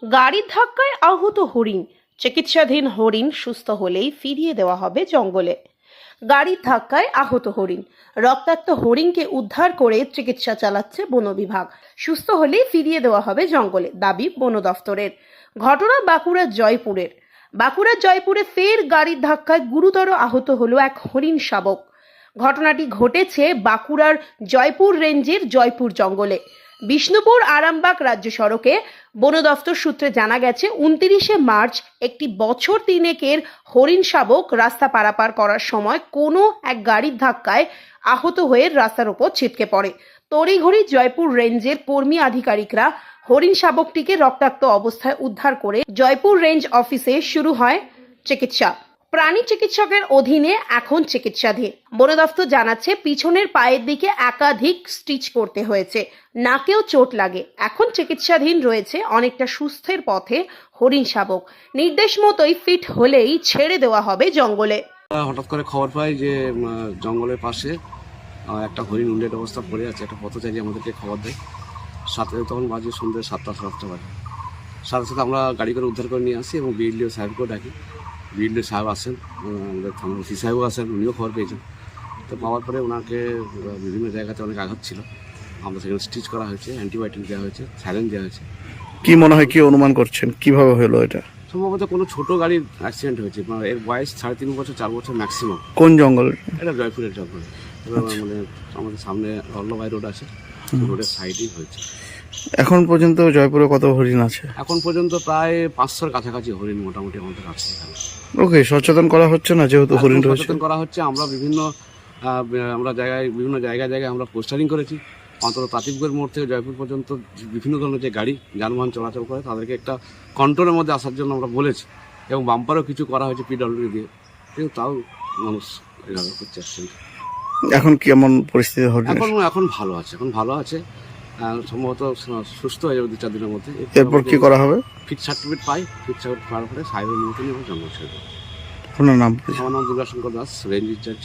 গাড়ির ধাক্কায় আহত হরিণ। চিকিৎসাধীন হরিণ সুস্থ হলেই ফিরিয়ে দেওয়া হবে জঙ্গলে। গাড়ির ধাক্কায় আহত হরিণ। রক্তাক্ত হরিণকে উদ্ধার করে চিকিৎসা চালাচ্ছে বন বিভাগ। সুস্থ হলেই ফিরিয়ে দেওয়া হবে জঙ্গলে, দাবি বন দফতরের। ঘটনা বাঁকুড়ার জয়পুরে ফের গাড়ির ধাক্কায় গুরুতর আহত হলো এক হরিণ শাবক। ঘটনাটি ঘটেছে বাঁকুড়ার জয়পুর রেঞ্জের জয়পুর জঙ্গলে। বিষ্ণুপুর আরামবাগ রাজ্য সড়কে বন দফতর সূত্রে জানা গেছে, 29শে মার্চ একটি বছর তিনেকের হরিণ শাবক রাস্তা পারাপার করার সময় কোনো এক গাড়ির ধাক্কায় আহত হয়ে রাস্তার উপর ছিটকে পড়ে। তড়িঘড়ি জয়পুর রেঞ্জের কর্মী আধিকারিকরা হরিণ শাবকটিকে রক্তাক্ত অবস্থায় উদ্ধার করে জয়পুর রেঞ্জ অফিসে শুরু হয় চিকিৎসা। প্রাণী চিকিৎসকের অধীনে এখন চিকিৎসাধীন। বন দফতর জানাচ্ছে, পিছনের পায়ের দিকে একাধিক স্টিচ করতে হয়েছে, নাকেও চোট লাগে। এখন চিকিৎসাধীন রয়েছে। অনেকটা সুস্থের পথে হরিণ শাবক। নির্দেশ মতোই ফিট হলেই ছেড়ে দেওয়া হবে জঙ্গলে। হঠাৎ করে খবর পাই যে জঙ্গলের পাশে একটা হরিণ উন্ডেট অবস্থা পড়ে আছে। একটা পথচারী আমাদেরকে খবর দেয়। সাথে তখন বাজে সন্ধ্যে 7টা বাজে। সাথে সাথে আমরা গাড়ি করে উদ্ধার করে নিয়ে আসি এবং বিএলডিও সাহেবকেও ডাকি। বিএলডিও সাহেব আসেন, আমাদের থানার ওসি সাহেবও আসেন, উনিও খবর পেয়েছেন। তো পাওয়ার পরে ওনাকে বিভিন্ন জায়গাতে অনেক আঘাত ছিল, আমরা সেখানে স্টিচ করা হয়েছে, অ্যান্টিবায়োটিক দেওয়া হয়েছে, স্যালাইন দেওয়া হয়েছে। কি মনে হয়, কি অনুমান করছেন কিভাবে হলো এটা? সম্ভবত কোনো ছোট গাড়ির অ্যাক্সিডেন্ট হয়েছে। এর বয়স 3.5 বছর 4 বছর ম্যাক্সিমাম। কোন জঙ্গল এটা? জয়পুরের জঙ্গল। মানে আমাদের সামনে অল্লভাই রোড আছে, রোডের সাইডেই হয়েছে। এখন পর্যন্ত জয়পুরে কত হরিণ আছে? এখন পর্যন্ত প্রায় 500-র কাছাকাছি হরিণ মোটামুটি আমাদের আছে এখানে। ওকে, সচেতন করা হচ্ছে না যেহেতু হরিণ রয়েছে? সচেতন করা হচ্ছে। আমরা বিভিন্ন জায়গায় আমরা পোস্টারিং করেছি। অন্তত তাঁতিপুরের মোড় থেকে জয়পুর পর্যন্ত বিভিন্ন ধরনের যে গাড়ি যানবাহন চলাচল করে তাদেরকে একটা কন্ট্রোলের মধ্যে আসার জন্য আমরা বলেছি, এবং বাম্পারও কিছু করা হয়েছে পিডব্লিউডি দিয়ে, কিন্তু তাও মানুষ এভাবে করতে আসছেন। এখন কেমন পরিস্থিতি হরিণ? এখন ভালো আছে। সম্ভবত সুস্থ হয়ে যাবে 2-4 দিনের মধ্যে। এরপর কি করা হবে? ফিট সার্টিফিকেট পাওয়ার পরে সাহেবের মতো নিয়ে জঙ্গল ছেড়ে দেবো। আপনার নাম? আমার নাম দুর্গাশঙ্কর দাস, রেঞ্জ ইনচার্জ।